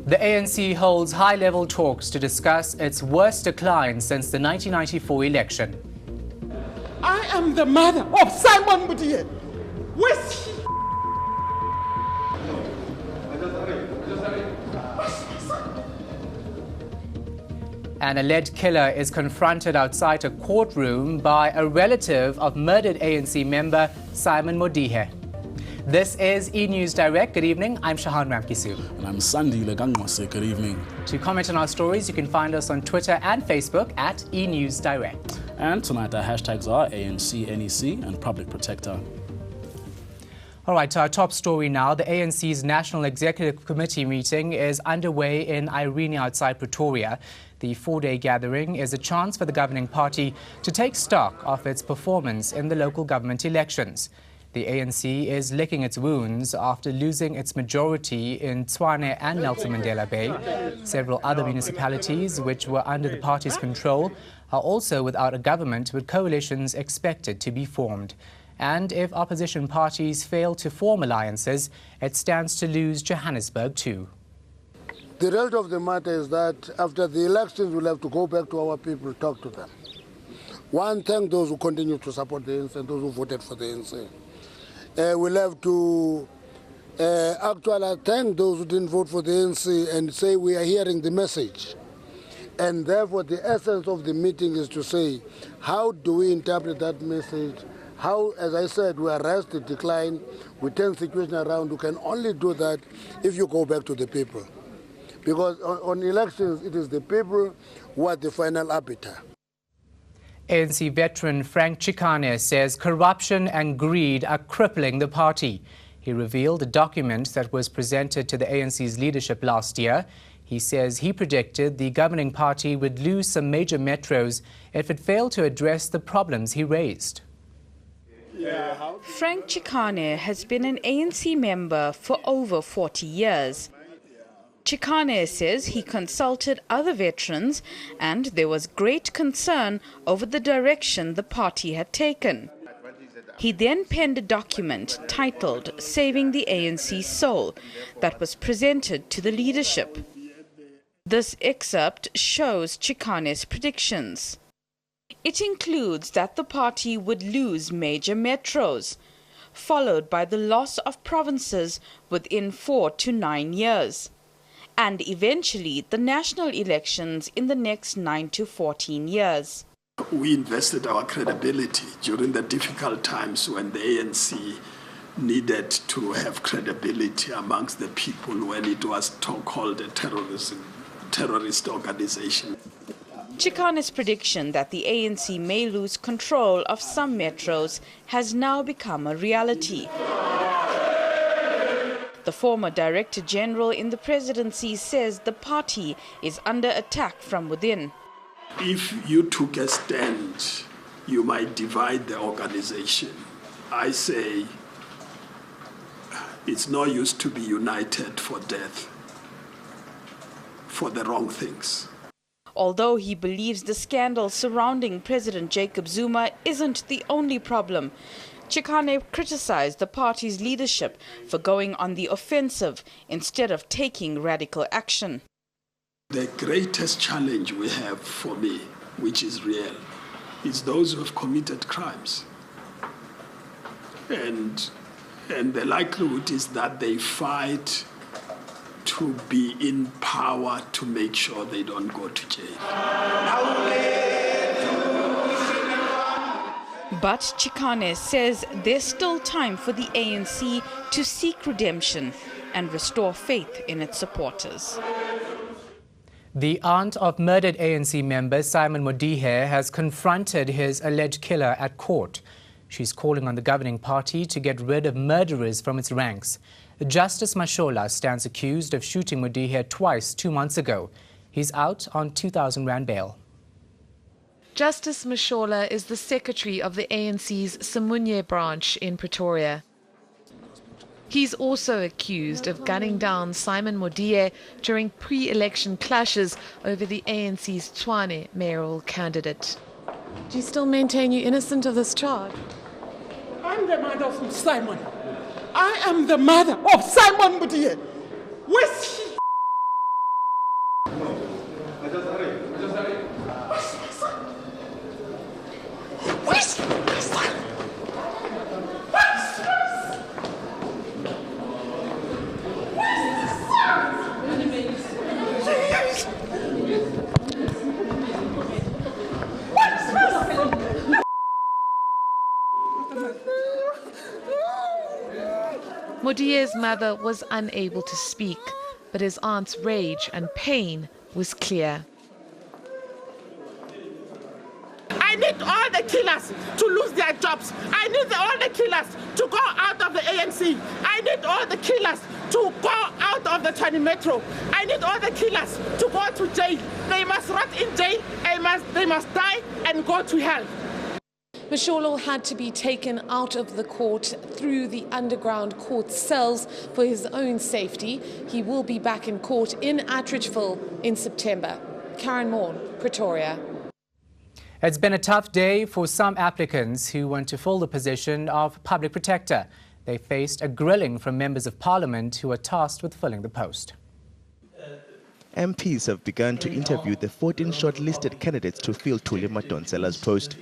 The ANC holds high-level talks to discuss its worst decline since the 1994 election. I am the mother of Simon Mudiye. Where's he? An alleged killer is confronted outside a courtroom by a relative of murdered ANC member Simon Mudiye. This is eNews Direct. Good evening. I'm Shahan Ramkisu. And I'm Sandy Legangmose. Good evening. To comment on our stories, you can find us on Twitter and Facebook at eNews Direct. And tonight our hashtags are ANC, NEC and Public Protector. All right, to our top story now. The ANC's National Executive Committee meeting is underway in Irene outside Pretoria. The four-day gathering is a chance for the governing party to take stock of its performance in the local government elections. The ANC is licking its wounds after losing its majority in Tshwane and Nelson Mandela Bay. Several other municipalities which were under the party's control are also without a government, with coalitions expected to be formed. And if opposition parties fail to form alliances, it stands to lose Johannesburg too. The result of the matter is that after the elections, we'll have to go back to our people, talk to them. One, thank those who continue to support the ANC and those who voted for the ANC. We'll have to actually thank those who didn't vote for the ANC and say we are hearing the message. And therefore, the essence of the meeting is to say, how do we interpret that message? How, as I said, we arrest the decline, we turn the situation around. You can only do that if you go back to the people. Because on elections, it is the people who are the final arbiter. ANC veteran Frank Chikane says corruption and greed are crippling the party. He revealed a document that was presented to the ANC's leadership last year. He says he predicted the governing party would lose some major metros if it failed to address the problems he raised. Frank Chikane has been an ANC member for over 40 years. Chikane says he consulted other veterans and there was great concern over the direction the party had taken. He then penned a document titled Saving the ANC's Soul that was presented to the leadership. This excerpt shows Chikane's predictions. It includes that the party would lose major metros, followed by the loss of provinces within 4 to 9 years, and eventually the national elections in the next 9 to 14 years. We invested our credibility during the difficult times when the ANC needed to have credibility amongst the people when it was called a terrorist organization. Chikane's prediction that the ANC may lose control of some metros has now become a reality. The former Director General in the presidency says the party is under attack from within. If you took a stand, you might divide the organization. I say it's no use to be united for death, for the wrong things. Although he believes the scandal surrounding President Jacob Zuma isn't the only problem, Chikane criticized the party's leadership for going on the offensive instead of taking radical action. The greatest challenge we have for me, which is real, is those who have committed crimes. And the likelihood is that they fight to be in power to make sure they don't go to jail. But Chikane says there's still time for the ANC to seek redemption and restore faith in its supporters. The aunt of murdered ANC member Simon Mudiye has confronted his alleged killer at court. She's calling on the governing party to get rid of murderers from its ranks. Justice Mashola stands accused of shooting Mudiye twice 2 months ago. He's out on 2,000 Rand bail. Justice Mashola is the secretary of the ANC's Simunye branch in Pretoria. He's also accused of gunning down Simon Mudiye during pre-election clashes over the ANC's Tshwane mayoral candidate. Do you still maintain you're innocent of this charge? I'm the mother of Simon. I am the mother of Simon Mudiye. Where's he? Modie's mother was unable to speak, but his aunt's rage and pain was clear. I need all the killers to lose their jobs. I need all the killers to go out of the ANC. I need all the killers to go out of the Tshwane Metro. I need all the killers to go to jail. They must rot in jail. They must die and go to hell. Masholo had to be taken out of the court through the underground court cells for his own safety. He will be back in court in Atteridgeville in September. Karen Morn, Pretoria. It's been a tough day for some applicants who want to fill the position of public protector. They faced a grilling from members of parliament who are tasked with filling the post. MPs have begun to interview the 14 shortlisted candidates to fill Thuli Madonsela's post.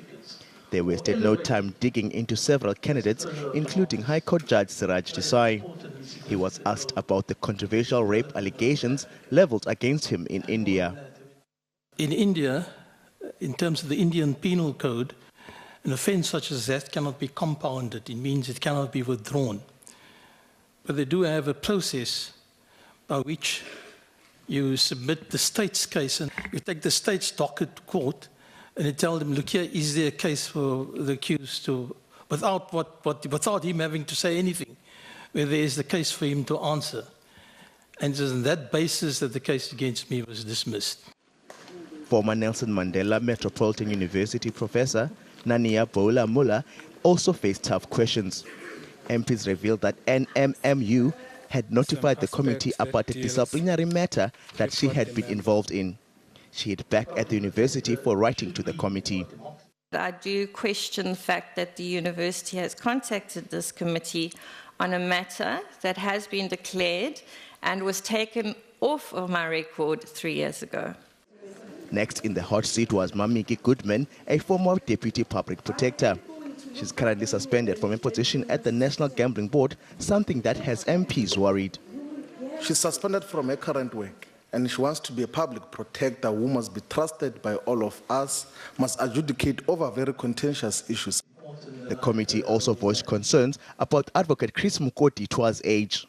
They wasted no time digging into several candidates, including High Court Judge Siraj Desai. He was asked about the controversial rape allegations leveled against him in India. In India, in terms of the Indian Penal Code, an offence such as that cannot be compounded. It means it cannot be withdrawn. But they do have a process by which you submit the state's case and you take the state's docket to court and you tell them, look here, is there a case for the accused to, without him having to say anything, where there is the case for him to answer. And it was on that basis that the case against me was dismissed. Former Nelson Mandela Metropolitan University professor Nania Bola Muller also faced tough questions. MPs revealed that NMMU had notified the committee about a disciplinary matter that she had been involved in. She hid back at the university for writing to the committee. I do question the fact that the university has contacted this committee on a matter that has been declared and was taken off of my record 3 years ago. Next in the hot seat was Mamiki Goodman, a former deputy public protector. She's currently suspended from a position at the National Gambling Board, something that has MPs worried. She's suspended from her current work, and she wants to be a public protector who must be trusted by all of us, must adjudicate over very contentious issues. The committee also voiced concerns about Advocate Chris Mukoti Twa's age.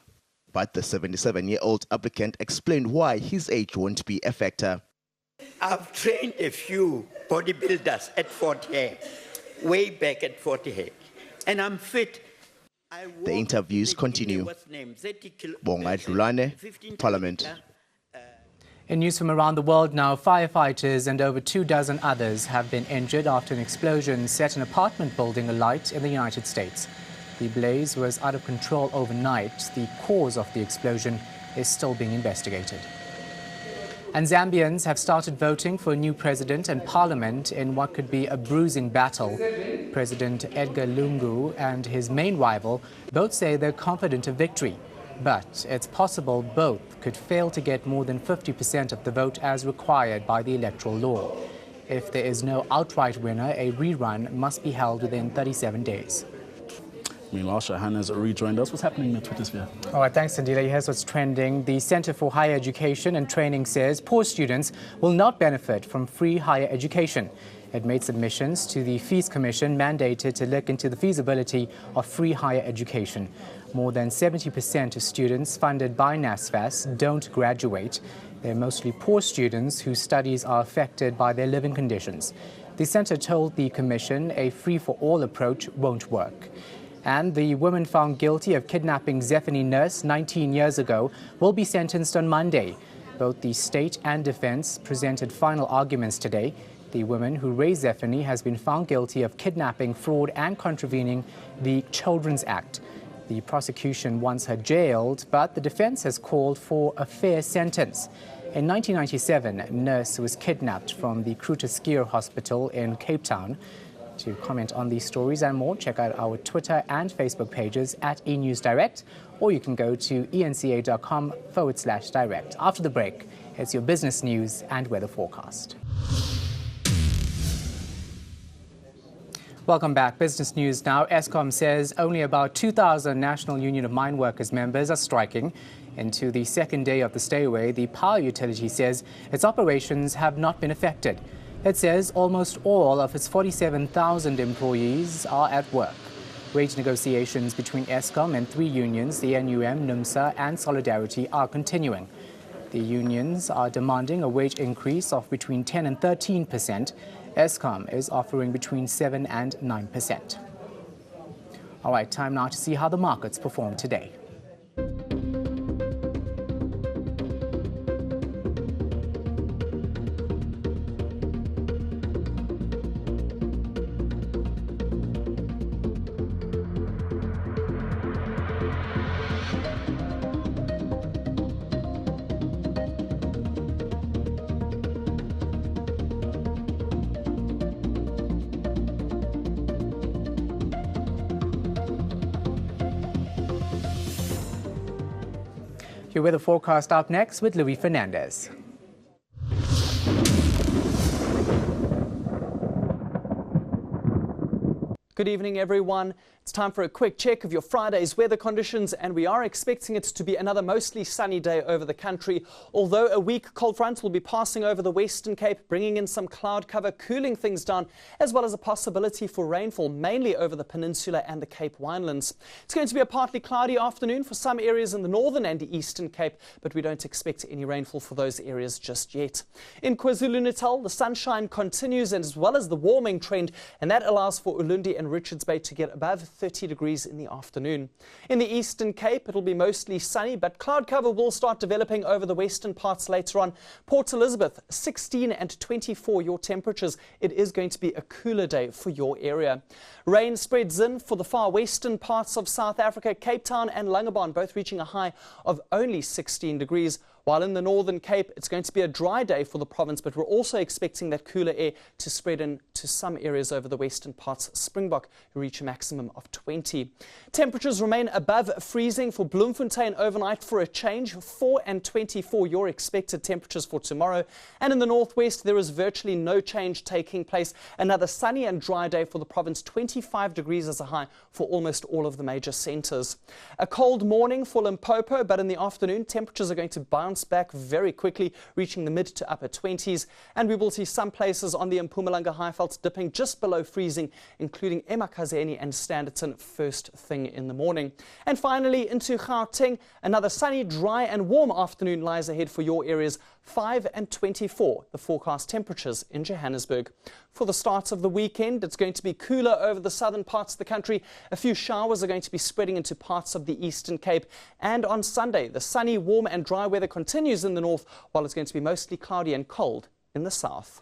But the 77-year-old applicant explained why his age won't be a factor. I've trained a few bodybuilders at 40, way back at 40, and I'm fit. The interviews continue. Bonga Dlulane, Parliament. In news from around the world now, firefighters and over 24 others have been injured after an explosion set an apartment building alight in the United States. The blaze was out of control overnight. The cause of the explosion is still being investigated. And Zambians have started voting for a new president and parliament in what could be a bruising battle. President Edgar Lungu and his main rival both say they're confident of victory. But it's possible both could fail to get more than 50% of the vote as required by the electoral law. If there is no outright winner, a rerun must be held within 37 days. Meanwhile, Shahan has rejoined us. What's happening in the Twitter sphere? All right, thanks, Sandila. Here's what's trending. The Centre for Higher Education and Training says poor students will not benefit from free higher education. It made submissions to the Fees Commission mandated to look into the feasibility of free higher education. More than 70% of students funded by NSFAS don't graduate. They're mostly poor students whose studies are affected by their living conditions. The centre told the Commission a free-for-all approach won't work. And the woman found guilty of kidnapping Zephany Nurse 19 years ago will be sentenced on Monday. Both the state and defence presented final arguments today. The woman who raised Zephany has been found guilty of kidnapping, fraud and contravening the Children's Act. The prosecution wants her jailed, but the defence has called for a fair sentence. In 1997, Nurse was kidnapped from the Kruger Skier Hospital in Cape Town. To comment on these stories and more, check out our Twitter and Facebook pages at eNews Direct, or you can go to enca.com/direct. After the break, it's your business news and weather forecast. Welcome back. Business news now. Eskom says only about 2,000 National Union of Mine Workers members are striking. Into the second day of the stay-away, the power utility says its operations have not been affected. It says almost all of its 47,000 employees are at work. Wage negotiations between Eskom and 3 unions, the NUM, NUMSA and Solidarity, are continuing. The unions are demanding a wage increase of between 10 and 13%. Eskom is offering between 7 and 9%. All right, time now to see how the markets perform today. Your weather forecast up next with Louis Fernandez. Good evening, everyone. It's time for a quick check of your Friday's weather conditions, and we are expecting it to be another mostly sunny day over the country, although a weak cold front will be passing over the Western Cape, bringing in some cloud cover, cooling things down, as well as a possibility for rainfall, mainly over the peninsula and the Cape Winelands. It's going to be a partly cloudy afternoon for some areas in the northern and Eastern Cape, but we don't expect any rainfall for those areas just yet. In KwaZulu-Natal, the sunshine continues, and as well as the warming trend, and that allows for Ulundi and Richards Bay to get above 30 degrees in the afternoon. In the Eastern Cape, it'll be mostly sunny, but cloud cover will start developing over the western parts later on. Port Elizabeth, 16 and 24 your temperatures. It is going to be a cooler day for your area. Rain spreads in for the far western parts of South Africa. Cape Town and Langebaan both reaching a high of only 16 degrees. While in the Northern Cape, it's going to be a dry day for the province, but we're also expecting that cooler air to spread into some areas over the western parts. Springbok reach a maximum of 20. Temperatures remain above freezing for Bloemfontein overnight for a change. 4 and 24 your expected temperatures for tomorrow. And in the northwest, there is virtually no change taking place. Another sunny and dry day for the province. 25 degrees as a high for almost all of the major centres. A cold morning for Limpopo, but in the afternoon, temperatures are going to bounce back very quickly, reaching the mid to upper 20s, and we will see some places on the Mpumalanga Highveld dipping just below freezing, including eMakhazeni and Standerton first thing in the morning. And finally into Gauteng, another sunny, dry and warm afternoon lies ahead for your areas. 5 and 24 the forecast temperatures in Johannesburg. For the start of the weekend, it's going to be cooler over the southern parts of the country. A few showers are going to be spreading into parts of the Eastern Cape. And on Sunday, the sunny, warm and dry weather continues in the north, while it's going to be mostly cloudy and cold in the south.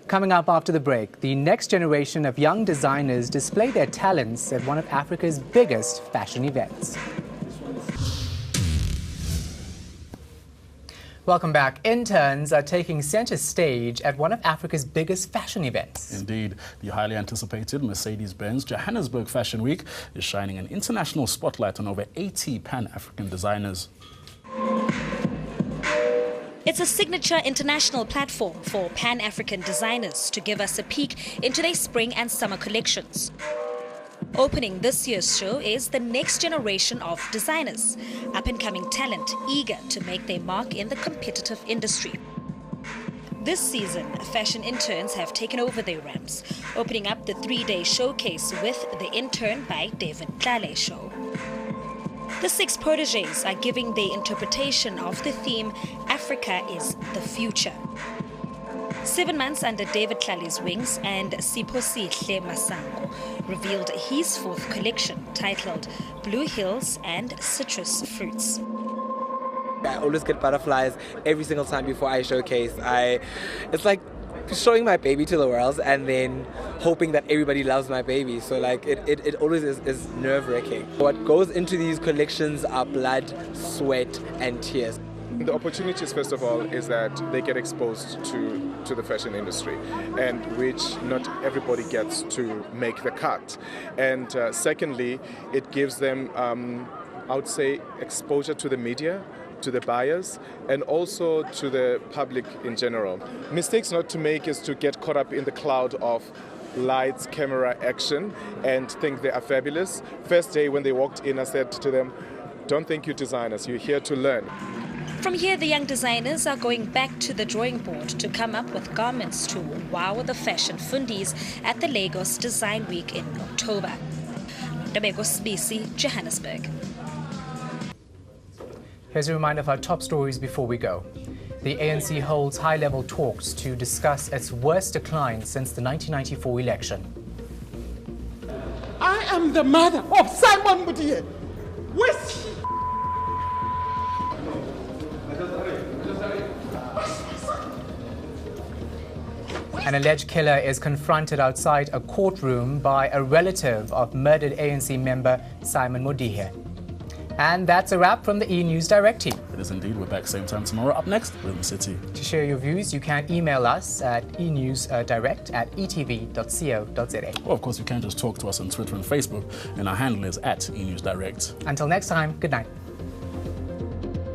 Coming up after the break, the next generation of young designers display their talents at one of Africa's biggest fashion events. Welcome back. Interns are taking center stage at one of Africa's biggest fashion events. Indeed, the highly anticipated Mercedes-Benz Johannesburg Fashion Week is shining an international spotlight on over 80 Pan-African designers. It's a signature international platform for Pan-African designers to give us a peek into their spring and summer collections. Opening this year's show is the next generation of designers, up-and-coming talent eager to make their mark in the competitive industry. This season, fashion interns have taken over their ramps, opening up the 3-day showcase with the Intern by David Tlale show. The 6 proteges are giving their interpretation of the theme, Africa is the Future. 7 months under David Tlale's wings, and Siphosihle Masango revealed his 4th collection titled Blue Hills and Citrus Fruits. I always get butterflies every single time before I showcase. It's like showing my baby to the world and then hoping that everybody loves my baby. So like it always is nerve-wracking. What goes into these collections are blood, sweat and tears. The opportunities, first of all, is that they get exposed to the fashion industry, and which not everybody gets to make the cut. And secondly, it gives them, I would say, exposure to the media, to the buyers, and also to the public in general. Mistakes not to make is to get caught up in the cloud of lights, camera, action, and think they are fabulous. First day when they walked in, I said to them, don't think you're designers, you're here to learn. From here, the young designers are going back to the drawing board to come up with garments to wow the fashion fundies at the Lagos Design Week in October. Lagos, BC, Johannesburg. Here's a reminder of our top stories before we go. The ANC holds high-level talks to discuss its worst decline since the 1994 election. I am the mother of Simon Mudiye. Where's he? An alleged killer is confronted outside a courtroom by a relative of murdered ANC member Simon Mudiye. And that's a wrap from the eNews Direct team. It is indeed. We're back same time tomorrow. Up next, we're in the city. To share your views, you can email us at enewsdirect@etv.co.za. Or, of course, you can just talk to us on Twitter and Facebook, and our handle is @eNewsDirect. Until next time, good night.